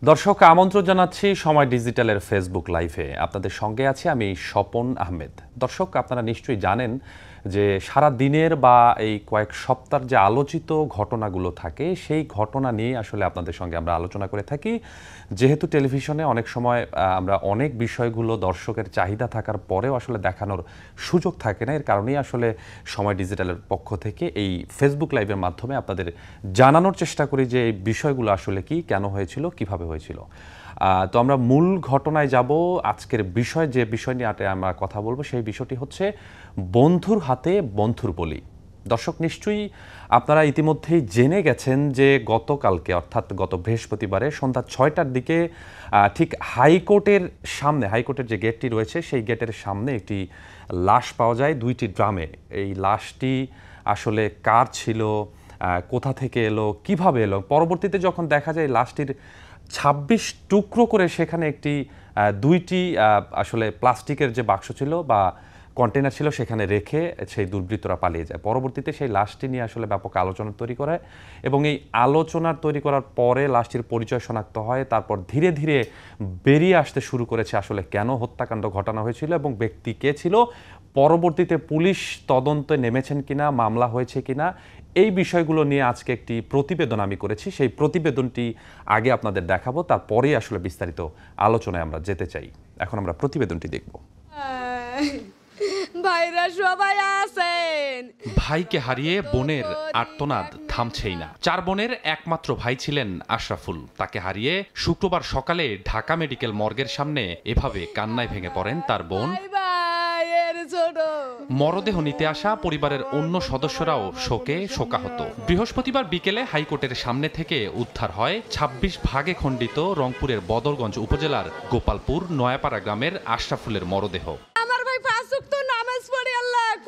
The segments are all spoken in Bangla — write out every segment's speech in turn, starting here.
দর্শক আমন্ত্রণ জানাচ্ছি সময় ডিজিটালের ফেসবুক লাইভে। আপনাদের সঙ্গে আছি আমি স্বপন আহমেদ। দর্শক আপনারা নিশ্চয়ই জানেন যে সারা দিনের বা এই কয়েক সপ্তাহের যে আলোচিত ঘটনাগুলো থাকে সেই ঘটনা নিয়ে আসলে আপনাদের সঙ্গে আমরা আলোচনা করে থাকি। যেহেতু টেলিভিশনে অনেক সময় আমরা অনেক বিষয়গুলো দর্শকের চাহিদা থাকার পরেও আসলে দেখানোর সুযোগ থাকে না, এর কারণেই আসলে সময় ডিজিটালের পক্ষ থেকে এই ফেসবুক লাইভের মাধ্যমে আপনাদের জানানোর চেষ্টা করি যে এই বিষয়গুলো আসলে কি, কেন হয়েছিল, কিভাবে হয়েছিল। তো আমরা মূল ঘটনায় যাব। আজকের যে বিষয় নিয়ে আমরা কথা বলবো সেই বিষয়টি হচ্ছে বন্ধুর হাতে বন্ধুর বলি। দর্শক নিশ্চয়ই আপনারা ইতিমধ্যেই জেনে গেছেন যে গতকালকে অর্থাৎ গত বৃহস্পতিবারে সন্ধ্যা 6টার দিকে ঠিক হাইকোর্টের যে গেটটি রয়েছে সেই গেটের সামনে একটি লাশ পাওয়া যায় 2টি ড্রামে। এই লাশটি আসলে কার ছিল, কোথা থেকে এলো, কিভাবে এলো, পরবর্তীতে যখন দেখা যায় লাশটির 26 টুকরো করে সেখানে একটি 2টি আসলে প্লাস্টিকের যে বাক্স ছিল বা কন্টেনার ছিল সেখানে রেখে সেই দুর্বৃত্তরা পালিয়ে যায়। পরবর্তীতে সেই লাশটি নিয়ে আসলে ব্যাপক আলোচনা তৈরি করে এবং এই আলোচনার তৈরি করার পরে লাশটির পরিচয় শনাক্ত হয়। তারপর ধীরে ধীরে বেরিয়ে আসতে শুরু করেছে আসলে কেন হত্যাকাণ্ড ঘটানো হয়েছিল এবং ব্যক্তি কে ছিল। পরবর্তীতে পুলিশ তদন্তে নেমেছেন কিনা, মামলা হয়েছে কিনা, এই বিষয়গুলো নিয়ে আজকে একটি প্রতিবেদন আমি করেছি। সেই প্রতিবেদনটি আগে আপনাদের দেখাবো, তারপরেই আসলে বিস্তারিত আলোচনায় আমরা যেতে চাই। এখন আমরা প্রতিবেদনটি দেখব। ভাইরা সবাই আছেন। ভাইকে হারিয়ে বোনের আর্তনাদ থামছেই না। 4 বোনের একমাত্র ভাই ছিলেন আশরাফুল। তাকে হারিয়ে শুক্রবার সকালে ঢাকা মেডিকেল মর্গের সামনে এভাবে কান্নায় ভেঙে পড়েন তার বোন। মরদেহ নিতে আসা পরিবারের অন্য সদস্যরাও শোকে শোকাহত। বৃহস্পতিবার বিকেলে হাইকোর্টের সামনে থেকে উদ্ধার হয় 26 ভাগে খণ্ডিত রংপুরের বদরগঞ্জ উপজেলার গোপালপুর নয়াপাড়া গ্রামের আশরাফুলের মরদেহ।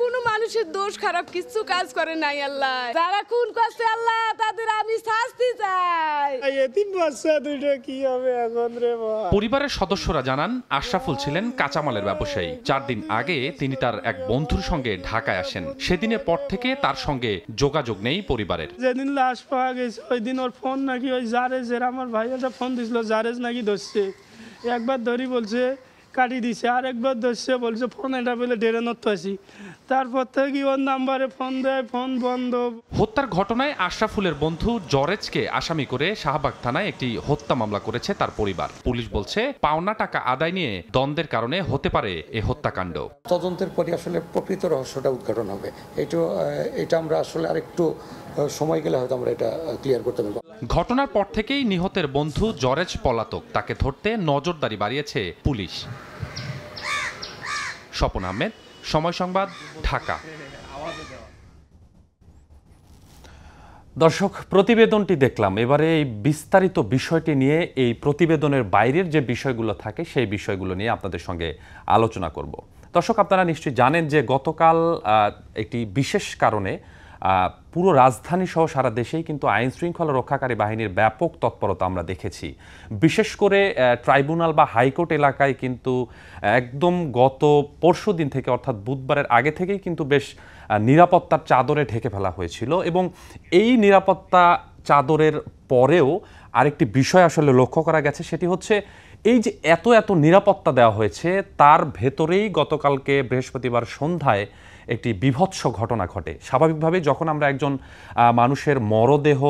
কোনো মানুষের দোষ খারাপ কিছু কাজ করে নাই আল্লাহ। যারা খুন করছে আল্লাহ তাদের আমি শাস্তি চাই। এতিম বাচ্চা দুটো কি হবে এখন রে ভাই? পরিবারের সদস্যরা জানান আশরাফুল ছিলেন কাঁচামালের ব্যবসায়ী। 4 দিন আগে তিনি তার এক বন্ধুর সঙ্গে ঢাকায় আসেন। সেদিনের পর থেকে তার সঙ্গে যোগাযোগ নেই পরিবারের। যেদিন লাশ পাওয়া গেছে ওই দিন ওর ফোন নাকি ওই জারেজের, আমার ভাই একটা ফোন দিছিল, জারেজ নাকি ধরছে। একবার ধরি বলছে কাটি দিছে, আর একবার ধরছে বলছে ফোন এটা বলে ডেরে নড়তে আসি। তারপর থেকে ওর নাম্বারে ফোন দেয়, ফোন বন্ধ। হত্যার ঘটনায় আশরাফুলের বন্ধু জরেজকে আসামি করে শাহবাগ থানায় একটি হত্যা মামলা করেছে তার পরিবার। পুলিশ বলছে পাওনা টাকা আদায় নিয়ে দ্বন্দ্বের কারণে হতে পারে এ হত্যাকাণ্ড। তদন্তের পরে আসলে প্রকৃত রহস্যটা উদ্ঘাটন হবে। এটা আমরা আসলে আরেকটু সময় গেলে হয়তো আমরা এটা ক্লিয়ার করতে পারবো। ঘটনার পর থেকেই নিহতের বন্ধু জরেজ পলাতক। তাকে ধরতে নজরদারি বাড়িয়েছে পুলিশ। স্বপন আহমেদ, সময় সংবাদ, ঢাকা। দর্শক প্রতিবেদনটি দেখলাম। এবারে এই বিস্তারিত বিষয়টি নিয়ে এই প্রতিবেদনের বাইরের যে বিষয়গুলো থাকে সেই বিষয়গুলো নিয়ে আপনাদের সঙ্গে আলোচনা করব। দর্শক আপনারা নিশ্চয়ই জানেন যে গতকাল একটি বিশেষ কারণে পুরো রাজধানী সহ সারা দেশেই কিন্তু আইন শৃঙ্খলা রক্ষাকারী বাহিনীর ব্যাপক তৎপরতা আমরা দেখেছি। বিশেষ করে ট্রাইব্যুনাল বা হাইকোর্ট এলাকায় কিন্তু একদম গত পরশু দিন থেকে অর্থাৎ বুধবারের আগে থেকেই কিন্তু বেশ নিরাপত্তার চাদরে ঢেকে ফেলা হয়েছিল এবং এই নিরাপত্তা চাদরের পরেও আরেকটি বিষয় আসলে লক্ষ্য করা গেছে, সেটি হচ্ছে এই যে এত নিরাপত্তা দেওয়া হয়েছে তার ভেতরেই গতকালকে বৃহস্পতিবার সন্ধ্যায় একটি বীভৎস ঘটনা ঘটে। স্বাভাবিকভাবে যখন আমরা একজন মানুষের মরদেহ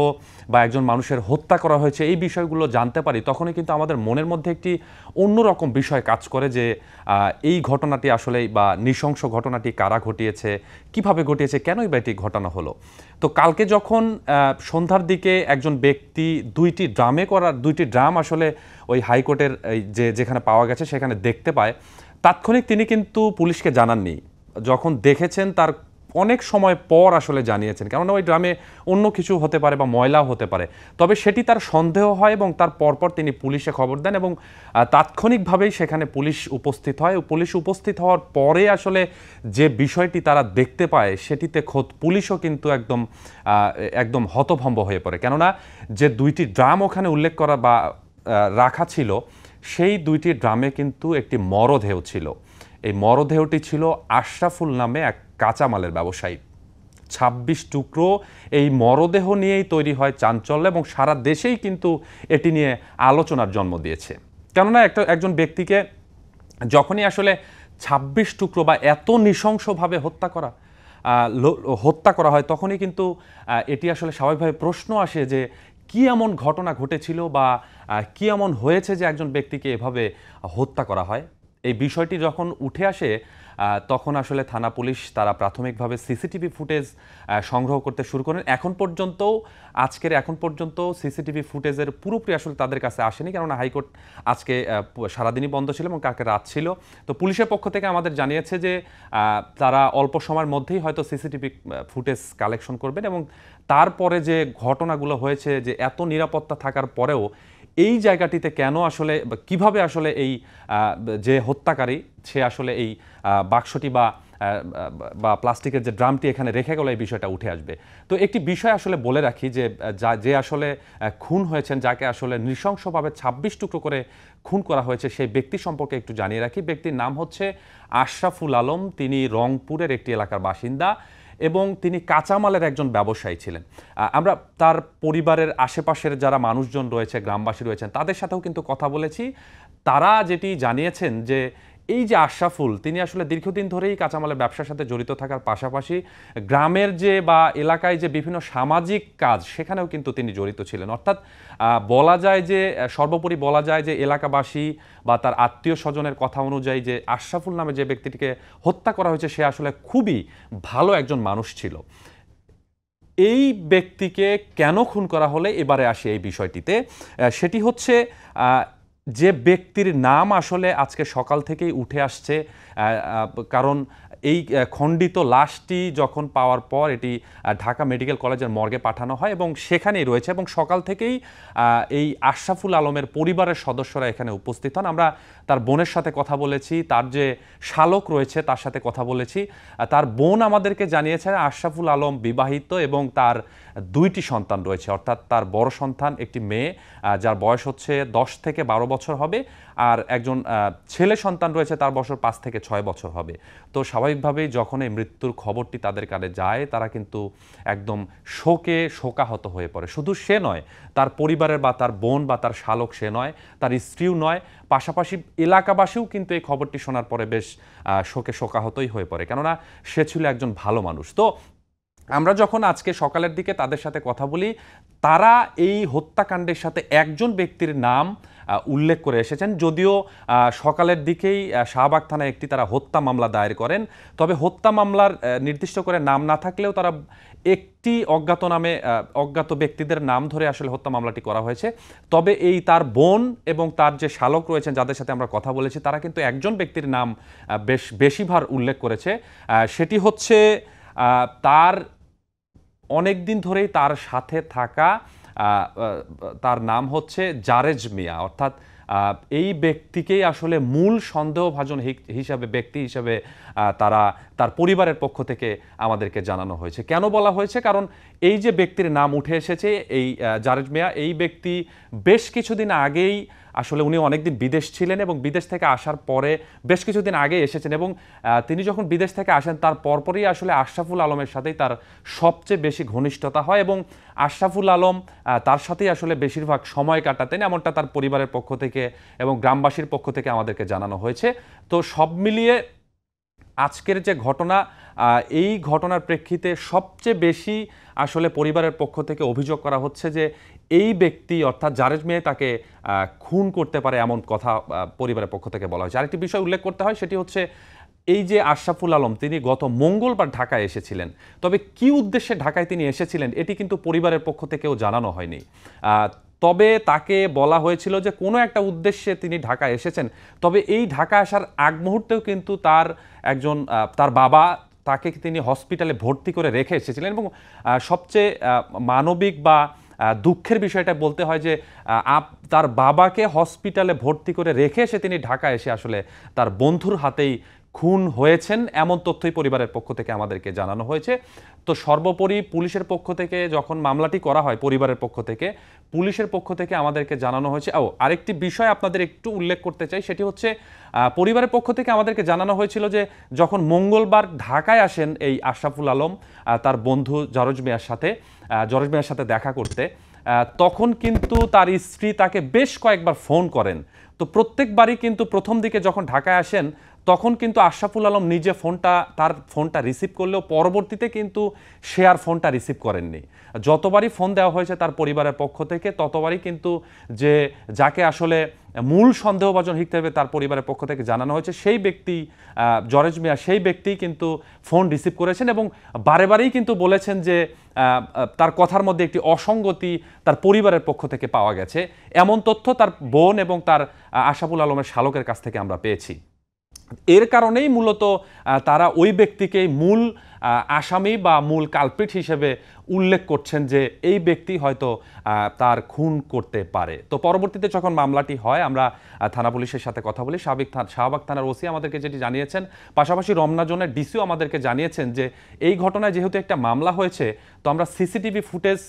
বা একজন মানুষের হত্যা করা হয়েছে এই বিষয়গুলো জানতে পারি তখনই কিন্তু আমাদের মনের মধ্যে একটি অন্যরকম বিষয় কাজ করে যে এই ঘটনাটি আসলে বা নৃশংস ঘটনাটি কারা ঘটিয়েছে, কিভাবে ঘটিয়েছে, কেনই বা এটি ঘটানো হলো। তো কালকে যখন সন্ধ্যার দিকে একজন ব্যক্তি 2টি ড্রাম আসলে ওই হাইকোর্টের যেখানে পাওয়া গেছে সেখানে দেখতে পায়, তাৎক্ষণিক তিনি কিন্তু পুলিশকে জানাননি। যখন দেখেছেন তার অনেক সময় পর আসলে জানিয়েছেন, কেননা ওই ড্রামে অন্য কিছু হতে পারে বা ময়লাও হতে পারে। তবে সেটি তার সন্দেহ হয় এবং তার পরপর তিনি পুলিশে খবর দেন এবং তাৎক্ষণিকভাবেই সেখানে পুলিশ উপস্থিত হয়। পুলিশ উপস্থিত হওয়ার পরে আসলে যে বিষয়টি তারা দেখতে পায় সেটিতে খোদ পুলিশও কিন্তু একদম হতভম্ব হয়ে পড়ে, কেননা যে 2টি ড্রাম ওখানে উল্লেখ করা বা রাখা ছিল সেই 2টি ড্রামে কিন্তু একটি মরদেহ ছিল। এই মরদেহটি ছিল আশরাফুল নামে এক কাঁচামালের ব্যবসায়ী। 26 টুকরো এই মরদেহ নিয়েই তৈরি হয় চাঞ্চল্য এবং সারা দেশেই কিন্তু এটি নিয়ে আলোচনার জন্ম দিয়েছে। কেননা একজন ব্যক্তিকে যখনই আসলে 26 টুকরো বা এত নৃশংসভাবে হত্যা করা হয় তখনই কিন্তু এটি আসলে স্বাভাবিকভাবে প্রশ্ন আসে যে কি এমন ঘটনা ঘটেছিল বা কি এমন হয়েছে যে একজন ব্যক্তিকে এভাবে হত্যা করা হয়। এই বিষয়টি যখন উঠে আসে তখন আসলে থানা পুলিশ তারা প্রাথমিকভাবে সিসিটিভি ফুটেজ সংগ্রহ করতে শুরু করেন। এখন পর্যন্ত সিসিটিভি ফুটেজের পুরোপুরি আসলে তাদের কাছে আসেনি, কেননা হাইকোর্ট আজকে সারাদিনই বন্ধ ছিল এবং কালকে রাত ছিল। তো পুলিশের পক্ষ থেকে আমাদের জানিয়েছে যে তারা অল্প সময়ের মধ্যেই হয়তো সিসিটিভি ফুটেজ কালেকশন করবেন এবং তারপরে যে ঘটনাগুলো হয়েছে, যে এত নিরাপত্তা থাকার পরেও এই জায়গাটিতে কেন আসলে কিভাবে আসলে এই যে হত্যাকারী সে আসলে এই বাক্সটি বা প্লাস্টিকের যে ড্রামটি এখানে রেখে গেল, এই বিষয়টা উঠে আসবে। তো একটি বিষয় আসলে বলে রাখি যে আসলে খুন হয়েছেন, যাকে আসলে নৃশংসভাবে 26 টুকরো করে খুন করা হয়েছে, সেই ব্যক্তি সম্পর্কে একটু জানিয়ে রাখি। ব্যক্তির নাম হচ্ছে আশরাফুল আলম। তিনি রংপুরের একটি এলাকার বাসিন্দা এবং তিনি কাঁচামালের একজন ব্যবসায়ী ছিলেন। আমরা তার পরিবারের আশেপাশের যারা মানুষজন রয়েছে, গ্রামবাসী রয়েছেন, তাদের সাথেও কিন্তু কথা বলেছি। তারা যেটি জানিয়েছেন যে এই যে আশরাফুল, তিনি আসলে দীর্ঘদিন ধরেই কাঁচামালের ব্যবসার সাথে জড়িত থাকার পাশাপাশি গ্রামের যে বা এলাকায় যে বিভিন্ন সামাজিক কাজ, সেখানেও কিন্তু তিনি জড়িত ছিলেন। অর্থাৎ সর্বোপরি বলা যায় যে এলাকাবাসী বা তার আত্মীয় স্বজনের কথা অনুযায়ী যে আশরাফুল নামে যে ব্যক্তিটিকে হত্যা করা হয়েছে, সে আসলে খুবই ভালো একজন মানুষ ছিল। এই ব্যক্তিকে কেন খুন করা হলে এবারে আসে এই বিষয়টিতে, সেটি হচ্ছে যে ব্যক্তির নাম আসলে আজকে সকাল থেকেই উঠে আসছে, কারণ এই খণ্ডিত লাশটি যখন পাওয়ার পর এটি ঢাকা মেডিকেল কলেজের মর্গে পাঠানো হয় এবং সেখানেই রয়েছে এবং সকাল থেকেই এই আশরাফুল আলমের পরিবারের সদস্যরা এখানে উপস্থিত হন। আমরা তার বোনের সাথে কথা বলেছি, তার যে শালক রয়েছে তার সাথে কথা বলেছি। তার বোন আমাদেরকে জানিয়েছে আশরাফুল আলম বিবাহিত এবং তার 2টি সন্তান রয়েছে। অর্থাৎ তার বড় সন্তান একটি মেয়ে, যার বয়স হচ্ছে 10 থেকে 12 বছর হবে, আর একজন ছেলে সন্তান রয়েছে, তার বয়স 5 থেকে 6 বছর হবে। তো স্বাভাবিকভাবেই যখন এই মৃত্যুর খবরটি তাদের কাছে যায়, তারা কিন্তু একদম শোকাহত হয়ে পড়ে। শুধু সে নয়, তার পরিবারের বা তার বোন বা তার শালক সে নয়, তার স্ত্রীও নয়, পাশাপাশি এলাকাবাসীও কিন্তু এই খবরটি শোনার পরে বেশ শোকাহতই হয়ে পড়ে, কেননা সে ছিল একজন ভালো মানুষ। তো আমরা যখন আজকে সকালের দিকে তাদের সাথে কথা বলি, তারা এই হত্যাকাণ্ডের সাথে একজন ব্যক্তির নাম উল্লেখ করে এসেছেন। যদিও সকালের দিকেই শাহবাগ থানায় একটি তারা হত্যা মামলা দায়ের করেন, তবে হত্যা মামলার নির্দিষ্ট করে নাম না থাকলেও তারা একটি অজ্ঞাত ব্যক্তিদের নাম ধরে আসলে হত্যা মামলাটি করা হয়েছে। তবে এই তার বোন এবং তার যে শালক রয়েছেন যাদের সাথে আমরা কথা বলেছি, তারা কিন্তু একজন ব্যক্তির নাম বেশিবার উল্লেখ করেছে। সেটি হচ্ছে তার অনেক দিন ধরেই তার সাথে থাকা, তার নাম হচ্ছে জারেজ মিয়া। অর্থাৎ এই ব্যক্তিকেই আসলে মূল সন্দেহভাজন ব্যক্তি হিসাবে তার পরিবারের পক্ষ থেকে আমাদেরকে জানানো হয়েছে। কেন বলা হয়েছে? কারণ এই যে ব্যক্তির নাম উঠে এসেছে, এই জারেজ মিয়া, এই ব্যক্তি বেশ কিছুদিন আগেই আসলে উনি অনেকদিন বিদেশ ছিলেন এবং বিদেশ থেকে আসার পরে বেশ কিছুদিন আগে এসেছেন এবং তিনি যখন বিদেশ থেকে আসেন তার পরপরই আসলে আশরাফুল আলমের সাথেই তার সবচেয়ে বেশি ঘনিষ্ঠতা হয় এবং আশরাফুল আলম তার সাথেই আসলে বেশিরভাগ সময় কাটাতেন, এমনটা তার পরিবারের পক্ষ থেকে এবং গ্রামবাসীর পক্ষ থেকে আমাদেরকে জানানো হয়েছে। তো সব মিলিয়ে আজকের যে ঘটনা, এই ঘটনার প্রেক্ষিতে সবচেয়ে বেশি আসলে পরিবারের পক্ষ থেকে অভিযোগ করা হচ্ছে যে এই ব্যক্তি অর্থাৎ জারেজ মিয়া তাকে খুন করতে পারে, এমন কথা পরিবারের পক্ষ থেকে বলা হয়েছে। আরেকটি বিষয় উল্লেখ করতে হয়, সেটি হচ্ছে এই যে আশরাফুল আলম, তিনি গত মঙ্গলবার ঢাকায় এসেছিলেন। তবে কি উদ্দেশ্যে ঢাকায় তিনি এসেছিলেন এটি কিন্তু পরিবারের পক্ষ থেকেও জানানো হয়নি। তবে তাকে বলা হয়েছিল যে কোনো একটা উদ্দেশ্যে তিনি ঢাকা এসেছেন। তবে এই ঢাকা আসার আগ মুহূর্তেও কিন্তু তার বাবা তাকে তিনি হসপিটালে ভর্তি করে রেখে এসেছিলেন এবং সবচেয়ে মানবিক বা দুঃখের বিষয়টা বলতে হয় যে তার বাবাকে হসপিটালে ভর্তি করে রেখে এসে তিনি ঢাকা এসে আসলে তার বন্ধুর হাতেই খুন হয়েছেন এমন তথ্যই পরিবারের পক্ষ থেকে আমাদেরকে জানানো হয়েছে। তো সর্বোপরি পুলিশের পক্ষ থেকে যখন মামলাটি করা হয় পরিবারের পক্ষ থেকে, পুলিশের পক্ষ থেকে আমাদেরকে জানানো হয়েছে। আরেকটি বিষয় আপনাদের একটু উল্লেখ করতে চাই, সেটি হচ্ছে পরিবারের পক্ষ থেকে আমাদেরকে জানানো হয়েছিল যে যখন মঙ্গলবার ঢাকায় আসেন এই আশরাফুল আলম তার বন্ধু জরজ মিয়ার সাথে দেখা করতে, তখন কিন্তু তার স্ত্রী তাকে বেশ কয়েকবার ফোন করেন। তো প্রত্যেকবারই কিন্তু প্রথম দিকে যখন ঢাকায় আসেন তখন কিন্তু আশরাফুল আলম নিজে তার ফোনটা রিসিভ করলেও পরবর্তীতে কিন্তু সে আর ফোনটা রিসিভ করেননি। যতবারই ফোন দেওয়া হয়েছে তার পরিবারের পক্ষ থেকে ততবারই কিন্তু যাকে আসলে মূল সন্দেহভাজন হিসেবে তার পরিবারের পক্ষ থেকে জানানো হয়েছে সেই ব্যক্তি জরেজ মিয়া, সেই ব্যক্তি কিন্তু ফোন রিসিভ করেছেন এবং বারে বারেই কিন্তু বলেছেন যে তার কথার মধ্যে একটি অসঙ্গতি তার পরিবারের পক্ষ থেকে পাওয়া গেছে, এমন তথ্য তার বোন এবং তার আশরাফুল আলমের শালকের কাছ থেকে আমরা পেয়েছি। এর কারণেই মূলত তারা ওই ব্যক্তিকেই মূল আসামি বা মূল কালপ্রিট হিসেবে উল্লেখ করছেন যে এই ব্যক্তি হয়তো তার খুন করতে পারে। তো পরবর্তীতে যখন মামলাটি হয় আমরা থানা পুলিশের সাথে কথা বলি, শাহবাগ থানার ওসি আমাদেরকে যেটি জানিয়েছেন, পাশাপাশি রমনা জোনের ডিসিও আমাদেরকে জানিয়েছেন যে এই ঘটনায় যেহেতু একটা মামলা হয়েছে, তো আমরা সিসিটিভি ফুটেজ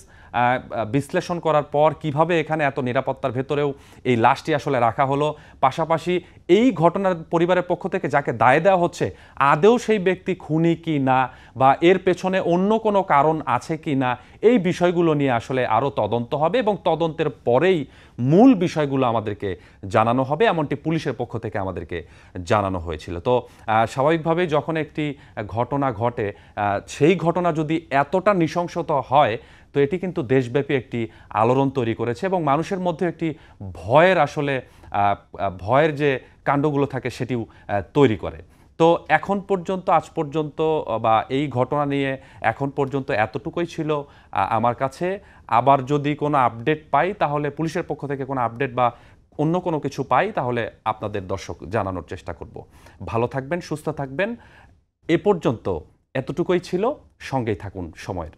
বিশ্লেষণ করার পর কিভাবে এখানে এত নিরাপত্তার ভেতরেও এই লাশটি আসলে রাখা হলো, পাশাপাশি এই ঘটনার পরিবারের পক্ষ থেকে যাকে দায় দেওয়া হচ্ছে আদৌ সেই ব্যক্তি খুনি কি না বা এর পেছনে অন্য কোনো কারণ আছে কি না, এই বিষয়গুলো নিয়ে আসলে আরও তদন্ত হবে এবং তদন্তের পরেই মূল বিষয়গুলো আমাদেরকে জানানো হবে, এমনটি পুলিশের পক্ষ থেকে আমাদেরকে জানানো হয়েছিল। তো স্বাভাবিকভাবেই যখন একটি ঘটনা ঘটে, সেই ঘটনা যদি এতটা নৃশংসতা হয় তো এটি কিন্তু দেশব্যাপী একটি আলোড়ন তৈরি করেছে এবং মানুষের মধ্যে একটি ভয়ের যে কাণ্ডগুলো থাকে সেটিও তৈরি করে। তো আজ পর্যন্ত বা এই ঘটনা নিয়ে এখন পর্যন্ত এতটুকুই ছিল আমার কাছে। আবার যদি কোনো আপডেট পাই, তাহলে পুলিশের পক্ষ থেকে কোনো আপডেট বা অন্য কোনো কিছু পাই, তাহলে আপনাদের দর্শক জানানোর চেষ্টা করব। ভালো থাকবেন, সুস্থ থাকবেন। এ পর্যন্ত এতটুকুই ছিল, সঙ্গেই থাকুন সময়ের।